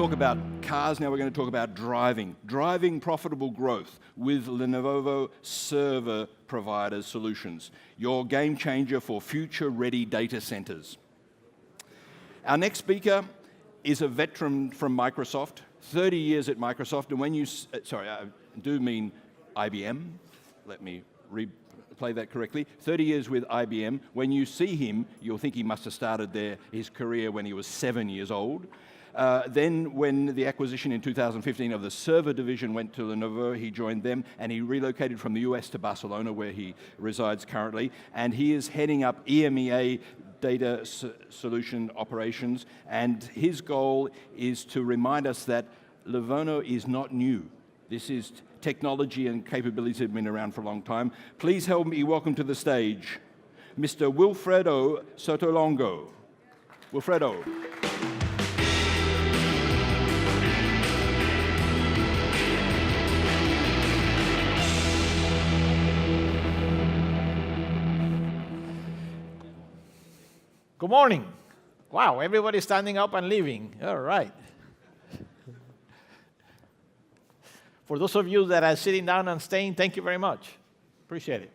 talk about cars, now we're going to talk about driving. Driving profitable growth with Lenovo server providers solutions. Your game changer for future-ready data centers. Our next speaker is a veteran from Microsoft, 30 years at Microsoft, and when you, sorry, I do mean IBM. Let me replay that correctly. 30 years with IBM. When you see him, you'll think he must have started his career when he was 7 years old. Then when the acquisition in 2015 of the server division went to Lenovo, he joined them, and he relocated from the US to Barcelona, where he resides currently, and he is heading up EMEA data solution operations, and his goal is to remind us that Lenovo is not new. This is technology and capabilities that have been around for a long time. Please help me welcome to the stage Mr. Wilfredo Sotolongo. Wilfredo. Good morning. Wow, everybody's standing up and leaving. All right. For those of you that are sitting down and staying, thank you very much. Appreciate it.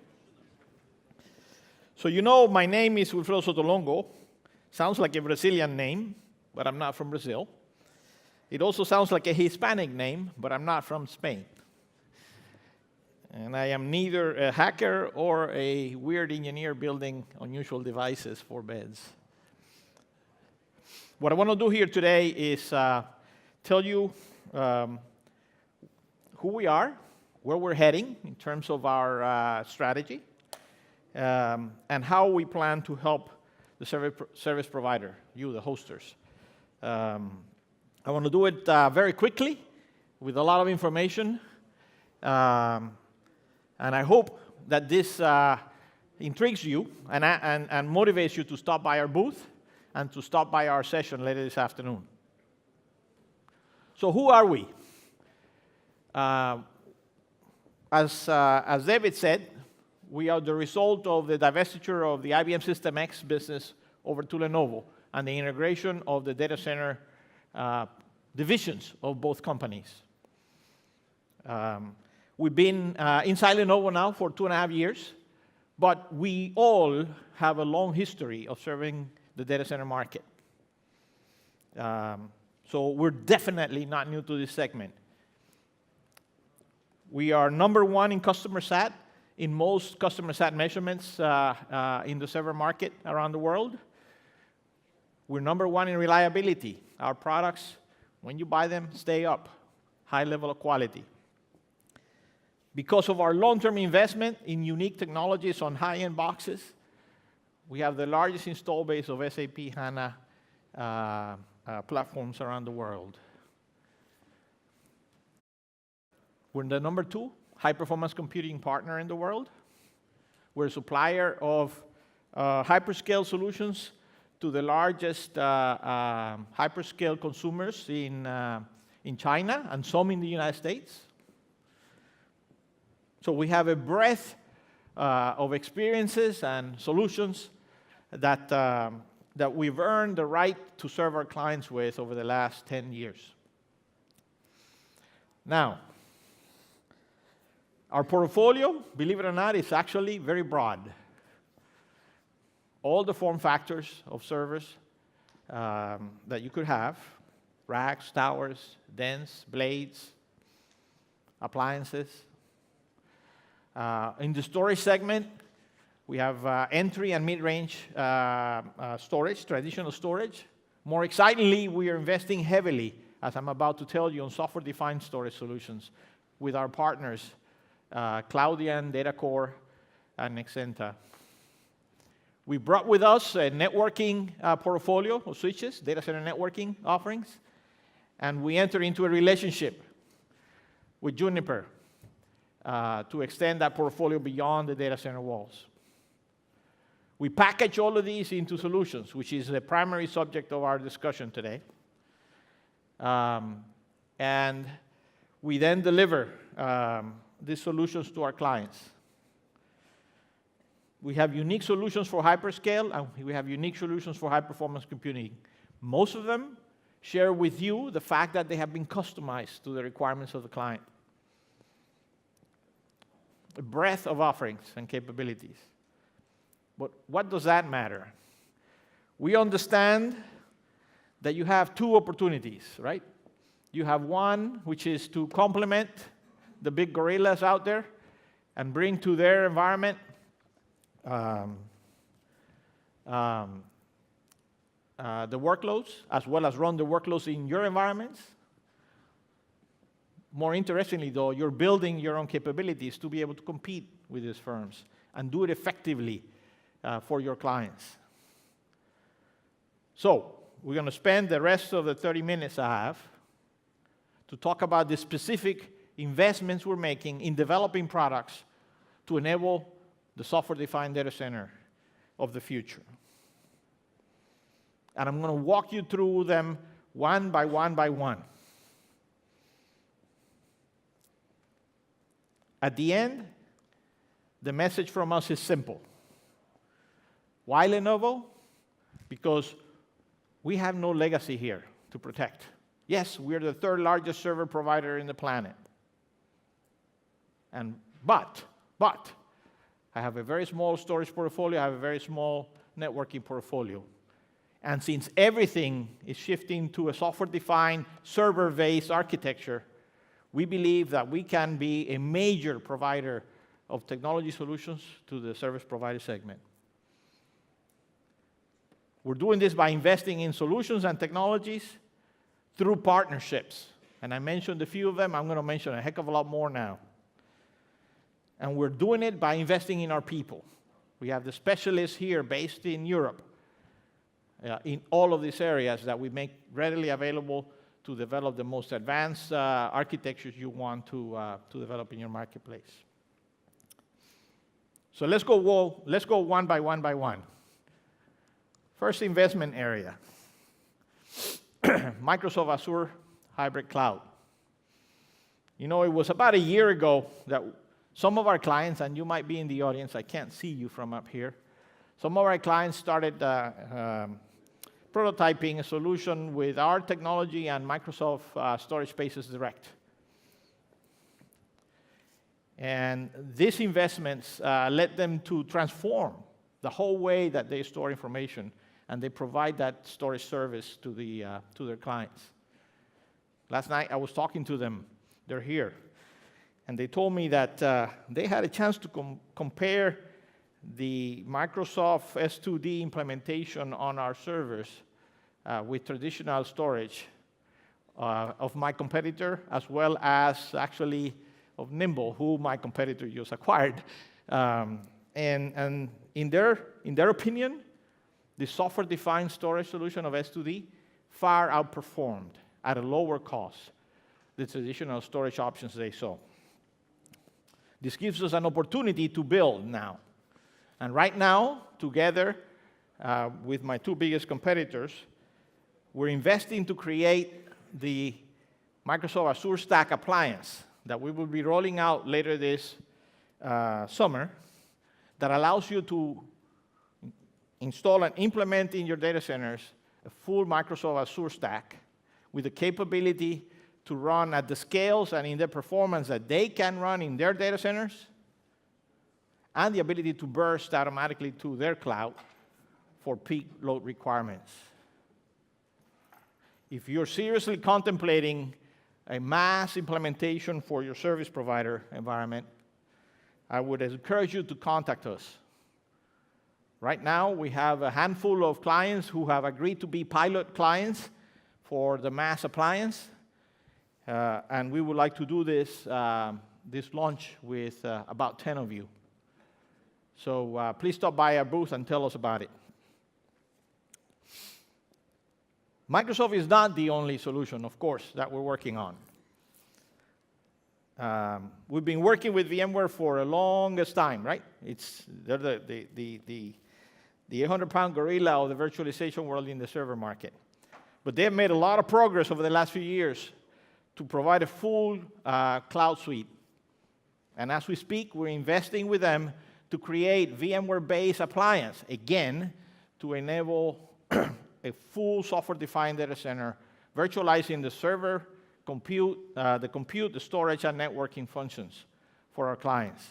So you know my name is Wilfredo Sotolongo. Sounds like a Brazilian name, but I'm not from Brazil. It also sounds like a Hispanic name, but I'm not from Spain. And I am neither a hacker or a weird engineer building unusual devices for beds. What I want to do here today is tell you who we are, where we're heading in terms of our strategy, and how we plan to help the service provider, you, the hosters. I want to do it very quickly with a lot of information. And I hope that this intrigues you and motivates you to stop by our booth and to stop by our session later this afternoon. So who are we? As David said, we are the result of the divestiture of the IBM System X business over to Lenovo and the integration of the data center divisions of both companies. We've been inside Lenovo now for 2.5 years, but we all have a long history of serving the data center market. So we're definitely not new to this segment. We are #1 in customer sat in most customer sat measurements in the server market around the world. We're #1 in reliability. Our products, when you buy them, stay up, high level of quality. Because of our long-term investment in unique technologies on high-end boxes, we have the largest install base of SAP HANA platforms around the world. We're the #2 high-performance computing partner in the world. We're a supplier of hyperscale solutions to the largest hyperscale consumers in China and some in the United States. So we have a breadth of experiences and solutions that we've earned the right to serve our clients with over the last 10 years. Now, our portfolio, believe it or not, is actually very broad. All the form factors of servers that you could have, racks, towers, dens, blades, appliances. In the storage segment, we have entry and mid-range storage, traditional storage. More excitingly, we are investing heavily, as I'm about to tell you, on software-defined storage solutions with our partners, Cloudian, DataCore, and Nexenta. We brought with us a networking portfolio of switches, data center networking offerings, and we entered into a relationship with Juniper to extend that portfolio beyond the data center walls. We package all of these into solutions, which is the primary subject of our discussion today. And we then deliver these solutions to our clients. We have unique solutions for hyperscale, and we have unique solutions for high-performance computing. Most of them share with you the fact that they have been customized to the requirements of the client. A breadth of offerings and capabilities. But what does that matter? We understand that you have two opportunities, right? You have one, which is to complement the big gorillas out there and bring to their environment the workloads, as well as run the workloads in your environments. More interestingly, though, you're building your own capabilities to be able to compete with these firms and do it effectively for your clients. So, we're going to spend the rest of the 30 minutes I have to talk about the specific investments we're making in developing products to enable the software-defined data center of the future. And I'm going to walk you through them one by one by one. At the end, the message from us is simple. Why Lenovo? Because we have no legacy here to protect. Yes, we're the third largest server provider in the planet. But, I have a very small storage portfolio, I have a very small networking portfolio. And since everything is shifting to a software-defined, server-based architecture, we believe that we can be a major provider of technology solutions to the service provider segment. We're doing this by investing in solutions and technologies through partnerships. And I mentioned a few of them. I'm going to mention a heck of a lot more now. And we're doing it by investing in our people. We have the specialists here based in Europe in all of these areas that we make readily available to develop the most advanced architectures you want to develop in your marketplace. So let's go one by one by one. First investment area, Microsoft Azure Hybrid Cloud. You know, it was about a year ago that some of our clients, and you might be in the audience, I can't see you from up here, some of our clients started prototyping a solution with our technology and Microsoft Storage Spaces Direct. And these investments led them to transform the whole way that they store information, and they provide that storage service to their clients. Last night, I was talking to them. They're here. And they told me that they had a chance to compare the Microsoft S2D implementation on our servers with traditional storage of my competitor, as well as actually of Nimble, who my competitor just acquired. And in their opinion, the software-defined storage solution of S2D far outperformed at a lower cost the traditional storage options they saw. This gives us an opportunity to build now. And right now, together with my two biggest competitors, we're investing to create the Microsoft Azure Stack appliance that we will be rolling out later this summer that allows you to install and implement in your data centers a full Microsoft Azure Stack with the capability to run at the scales and in the performance that they can run in their data centers, and the ability to burst automatically to their cloud for peak load requirements. If you're seriously contemplating a mass implementation for your service provider environment, I would encourage you to contact us. Right now, we have a handful of clients who have agreed to be pilot clients for the mass appliance, and we would like to do this launch with about 10 of you. So please stop by our booth and tell us about it. Microsoft is not the only solution, of course, that we're working on. We've been working with VMware for the longest time, right? They're the 800-pound gorilla of the virtualization world in the server market. But they've made a lot of progress over the last few years to provide a full cloud suite. And as we speak, we're investing with them to create VMware-based appliance, again, to enable a full software-defined data center virtualizing the server, the storage, and networking functions for our clients.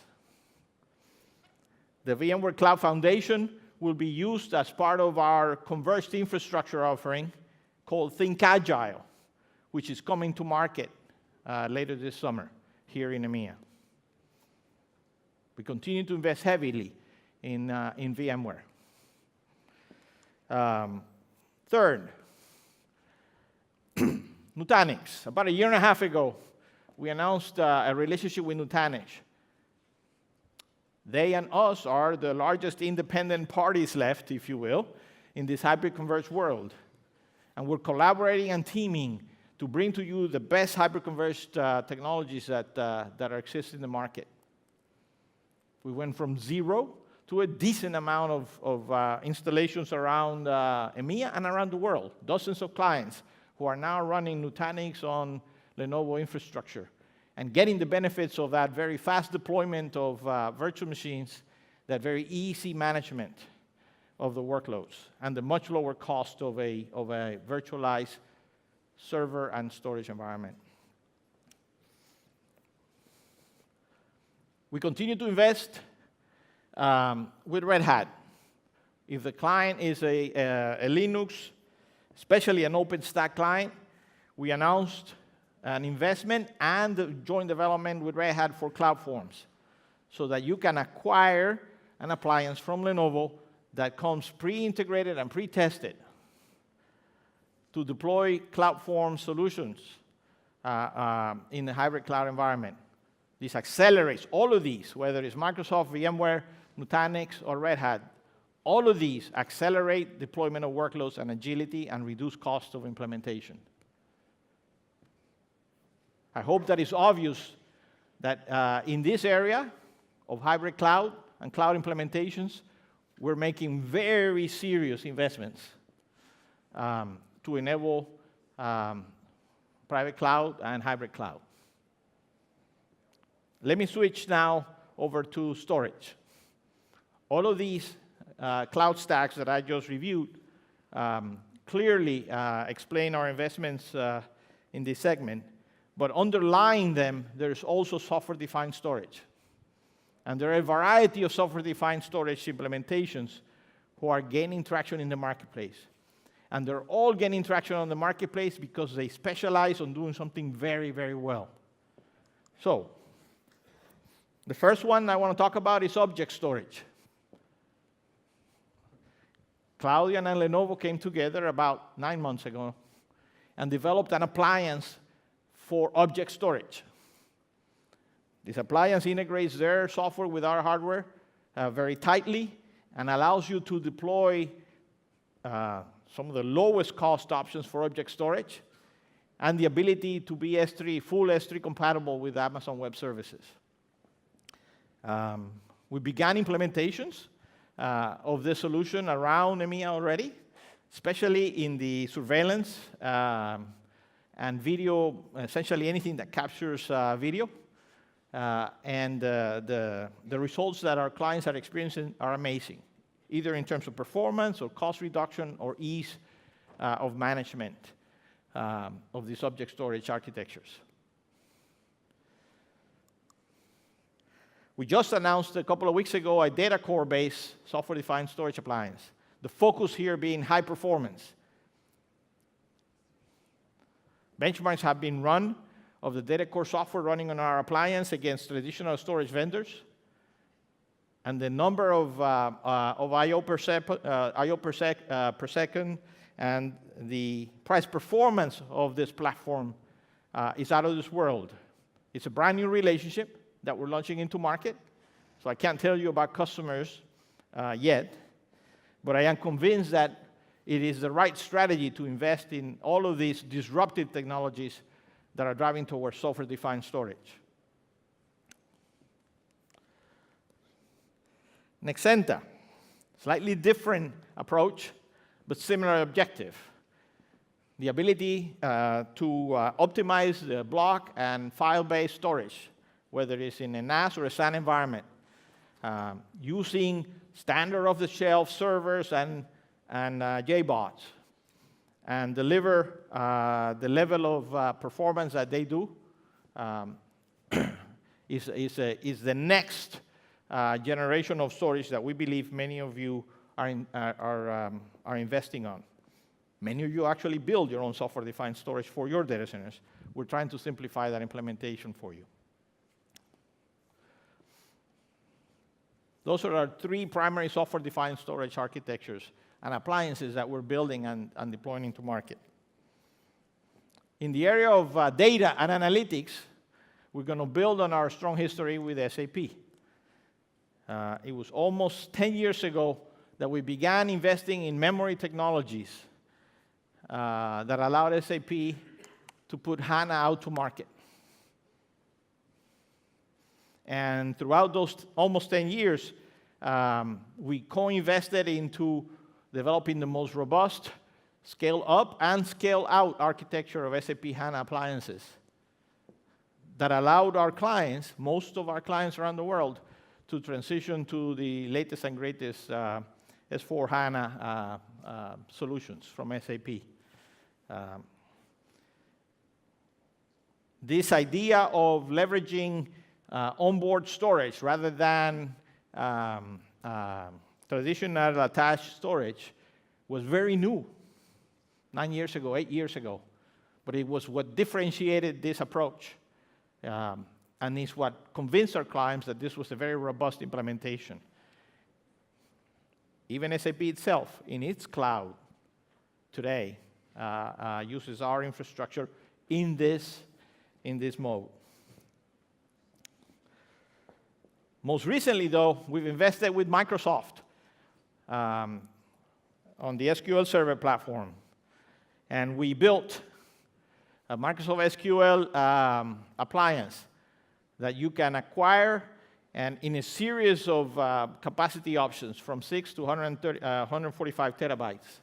The VMware Cloud Foundation will be used as part of our converged infrastructure offering called Think Agile, which is coming to market later this summer here in EMEA. We continue to invest heavily in VMware. Third, Nutanix. About a year and a half ago, we announced a relationship with Nutanix. They and us are the largest independent parties left, if you will, in this hybrid converged world. And we're collaborating and teaming to bring to you the best hybrid converged technologies that exist in the market. We went from 0 to a decent amount of installations around EMEA and around the world. Dozens of clients who are now running Nutanix on Lenovo infrastructure and getting the benefits of that very fast deployment of virtual machines, that very easy management of the workloads, and the much lower cost of a virtualized server and storage environment. We continue to invest with Red Hat. If the client is a Linux, especially an OpenStack client, we announced an investment and the joint development with Red Hat for CloudForms, so that you can acquire an appliance from Lenovo that comes pre-integrated and pre-tested to deploy CloudForms solutions in the hybrid cloud environment. This accelerates all of these, whether it's Microsoft, VMware, Nutanix, or Red Hat. All of these accelerate deployment of workloads and agility and reduce cost of implementation. I hope that it's obvious that in this area of hybrid cloud and cloud implementations, we're making very serious investments to enable private cloud and hybrid cloud. Let me switch now over to storage. All of these cloud stacks that I just reviewed clearly explain our investments in this segment, but underlying them, there's also software-defined storage. And there are a variety of software-defined storage implementations who are gaining traction in the marketplace. And they're all gaining traction on the marketplace because they specialize on doing something very, very well. So, the first one I want to talk about is object storage. Claudia and Lenovo came together about 9 months ago and developed an appliance for object storage. This appliance integrates their software with our hardware very tightly and allows you to deploy some of the lowest cost options for object storage and the ability to be S3, full S3 compatible with Amazon Web Services. We began implementations of this solution around EMEA already, especially in the surveillance and video, essentially anything that captures video. And the results that our clients are experiencing are amazing, either in terms of performance or cost reduction or ease of management of these object storage architectures. We just announced a couple of weeks ago a data core-based software-defined storage appliance. The focus here being high performance. Benchmarks have been run of the data core software running on our appliance against traditional storage vendors. And the number of I/O per second and the price performance of this platform is out of this world. It's a brand new relationship that we're launching into market. So I can't tell you about customers yet, but I am convinced that it is the right strategy to invest in all of these disruptive technologies that are driving towards software-defined storage. Nexenta, slightly different approach, but similar objective. The ability to optimize the block and file-based storage, whether it's in a NAS or a SAN environment, using standard off-the-shelf servers and JBots, and deliver the level of performance that they do is the next generation of storage that we believe many of you are investing on. Many of you actually build your own software-defined storage for your data centers. We're trying to simplify that implementation for you. Those are our 3 primary software-defined storage architectures and appliances that we're building and deploying into market. In the area of data and analytics, we're going to build on our strong history with SAP. It was almost 10 years ago that we began investing in memory technologies that allowed SAP to put HANA out to market. And throughout those almost 10 years, we co-invested into developing the most robust scale-up and scale-out architecture of SAP HANA appliances that allowed our clients, most of our clients around the world, to transition to the latest and greatest S4 HANA solutions from SAP. This idea of leveraging onboard storage rather than traditional attached storage was very new 9 years ago, 8 years ago. But it was what differentiated this approach. And is what convinced our clients that this was a very robust implementation. Even SAP itself, in its cloud today, uses our infrastructure in this mode. Most recently, though, we've invested with Microsoft on the SQL Server platform. And we built a Microsoft SQL appliance that you can acquire and in a series of capacity options from 6 to 145 terabytes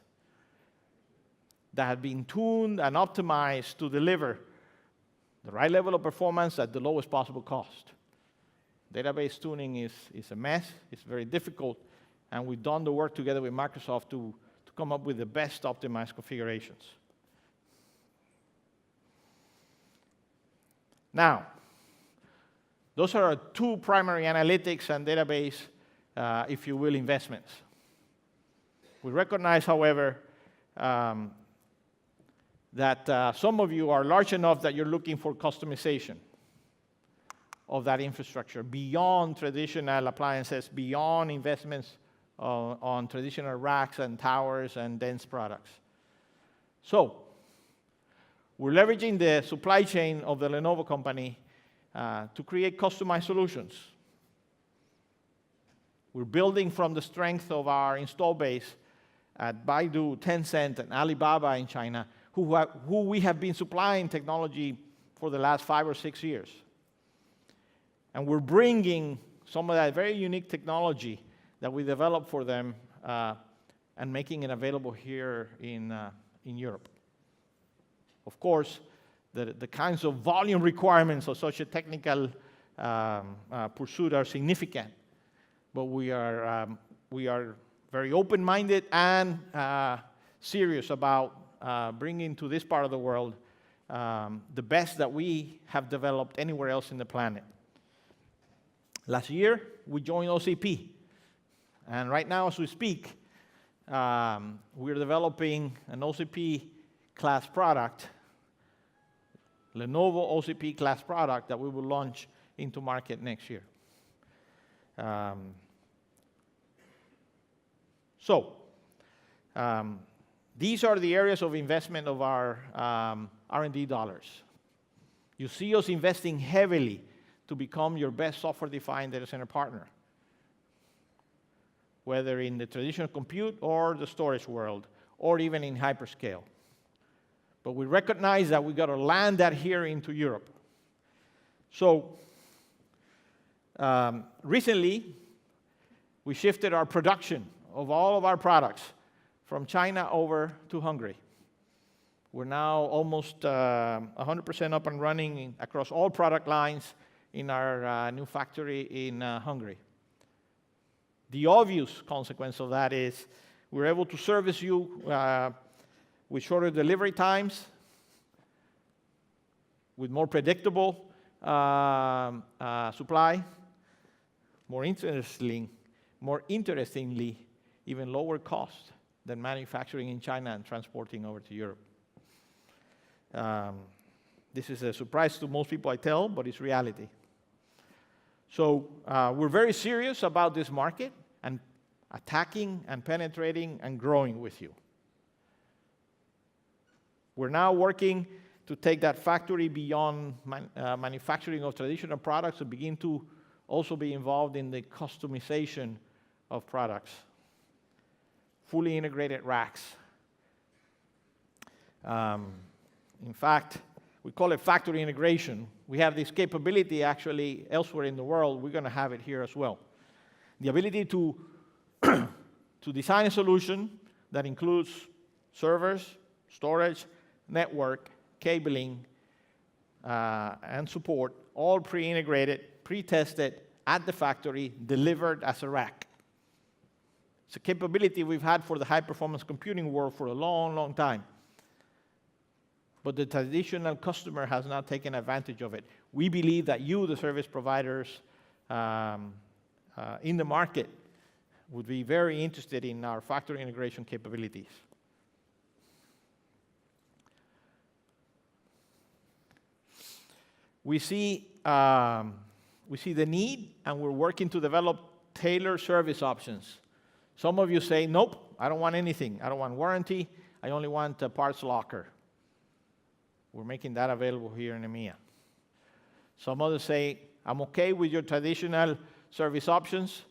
that have been tuned and optimized to deliver the right level of performance at the lowest possible cost. Database tuning is a mess. It's very difficult. And we've done the work together with Microsoft to come up with the best optimized configurations. Now, those are our 2 primary analytics and database, if you will, investments. We recognize, however, that some of you are large enough that you're looking for customization of that infrastructure beyond traditional appliances, beyond investments on traditional racks and towers and dense products. So, we're leveraging the supply chain of the Lenovo company to create customized solutions. We're building from the strength of our install base at Baidu, Tencent, and Alibaba in China, who we have been supplying technology for the last 5 or 6 years. And we're bringing some of that very unique technology that we developed for them and making it available here in Europe. Of course, the kinds of volume requirements of such a technical pursuit are significant, but we are very open-minded and serious about bringing to this part of the world the best that we have developed anywhere else in the planet. Last year, we joined OCP, and right now, as we speak, we're developing an OCP class product, Lenovo OCP class product that we will launch into market next year. These are the areas of investment of our R&D dollars. You see us investing heavily to become your best software-defined data center partner, whether in the traditional compute or the storage world, or even in hyperscale. But we recognize that we got to land that here into Europe. So recently, we shifted our production of all of our products from China over to Hungary. We're now almost 100% up and running across all product lines in our new factory in Hungary. The obvious consequence of that is we're able to service you with shorter delivery times, with more predictable supply, more interestingly, even lower cost than manufacturing in China and transporting over to Europe. This is a surprise to most people, I tell, but it's reality. So we're very serious about this market and attacking and penetrating and growing with you. We're now working to take that factory beyond manufacturing of traditional products and begin to also be involved in the customization of products. Fully integrated racks. In fact, we call it factory integration. We have this capability actually elsewhere in the world. We're going to have it here as well. The ability to design a solution that includes servers, storage, network, cabling, and support, all pre-integrated, pre-tested at the factory, delivered as a rack. It's a capability we've had for the high-performance computing world for a long, long time. But the traditional customer has not taken advantage of it. We believe that you, the service providers in the market, would be very interested in our factory integration capabilities. We see the need, and we're working to develop tailored service options. Some of you say, nope, I don't want anything. I don't want warranty. I only want a parts locker. We're making that available here in EMEA. Some others say, I'm okay with your traditional service options.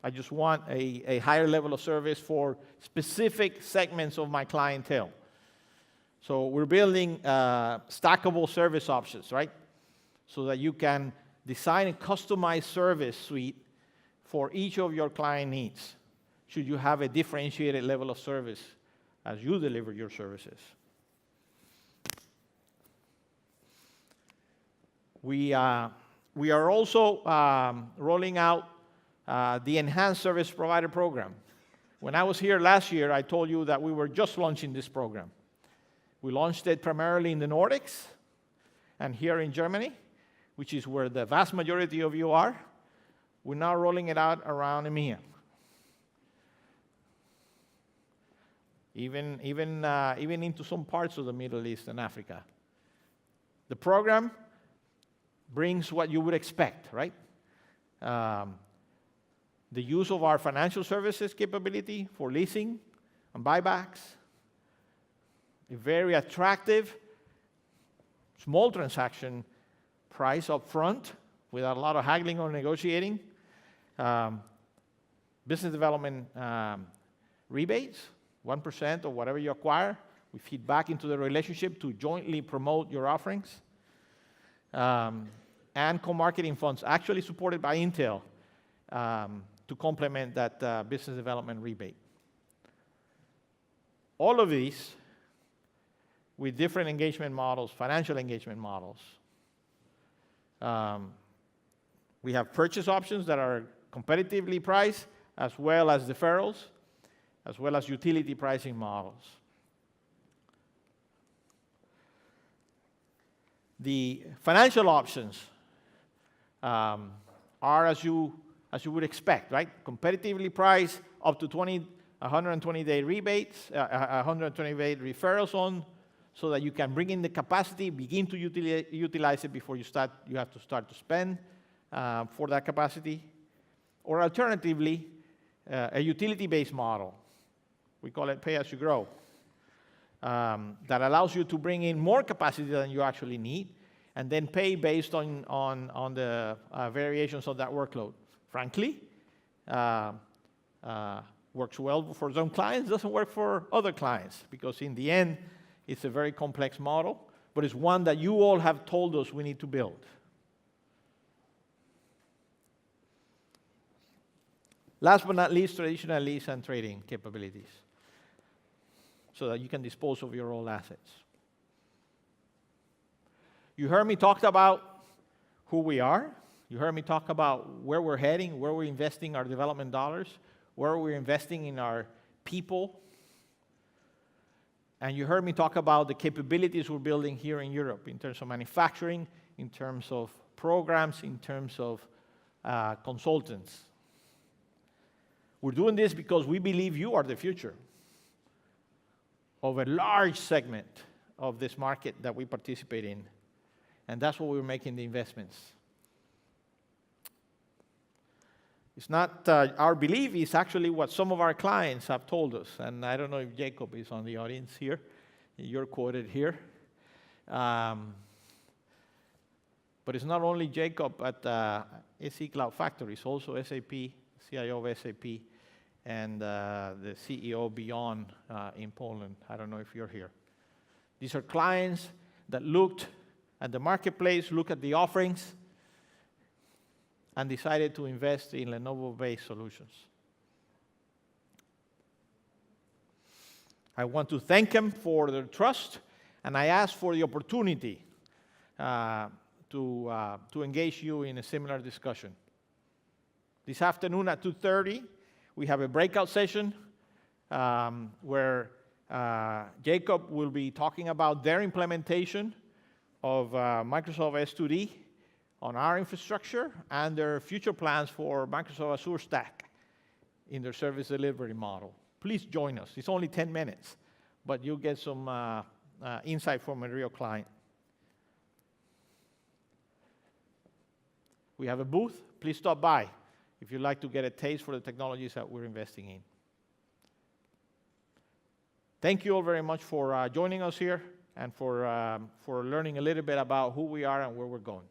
I just want a higher level of service for specific segments of my clientele. So we're building stackable service options, right? So that you can design a customized service suite for each of your client needs, should you have a differentiated level of service as you deliver your services. We are also rolling out the Enhanced Service Provider Program. When I was here last year, I told you that we were just launching this program. We launched it primarily in the Nordics and here in Germany, which is where the vast majority of you are. We're now rolling it out around EMEA. Even into some parts of the Middle East and Africa. The program brings what you would expect, right? The use of our financial services capability for leasing and buybacks. A very attractive, small transaction price up front without a lot of haggling or negotiating. Business development rebates, 1% of whatever you acquire. We feed back into the relationship to jointly promote your offerings. And co-marketing funds, actually supported by Intel, to complement that business development rebate. All of these with different engagement models, financial engagement models. We have purchase options that are competitively priced, as well as deferrals, as well as utility pricing models. The financial options are as you would expect, right? Competitively priced, up to 120-day rebates, 120-day referrals on, so that you can bring in the capacity, begin to utilize it before you have to start to spend for that capacity. Or alternatively, a utility-based model. We call it pay-as-you-grow. That allows you to bring in more capacity than you actually need, and then pay based on the variations of that workload. Frankly, works well for some clients, doesn't work for other clients, because in the end, it's a very complex model, but it's one that you all have told us we need to build. Last but not least, traditional lease and trading capabilities, so that you can dispose of your old assets. You heard me talk about who we are. You heard me talk about where we're heading, where we're investing our development dollars, where we're investing in our people, And you heard me talk about the capabilities we're building here in Europe in terms of manufacturing, in terms of programs, in terms of consultants. We're doing this because we believe you are the future of a large segment of this market that we participate in. And that's what we're making the investments. It's not our belief, it's actually what some of our clients have told us. And I don't know if Jacob is on the audience here. You're quoted here. But it's not only Jacob at SE Cloud Factory, it's also SAP, CIO of SAP, and the CEO Beyond in Poland. I don't know if you're here. These are clients that looked at the marketplace, looked at the offerings, and decided to invest in Lenovo-based solutions. I want to thank them for their trust, and I ask for the opportunity to engage you in a similar discussion. This afternoon at 2:30, we have a breakout session where Jacob will be talking about their implementation of Microsoft S2D on our infrastructure and their future plans for Microsoft Azure Stack in their service delivery model. Please join us. It's only 10 minutes, but you'll get some insight from a real client. We have a booth. Please stop by if you'd like to get a taste for the technologies that we're investing in. Thank you all very much for joining us here and for learning a little bit about who we are and where we're going.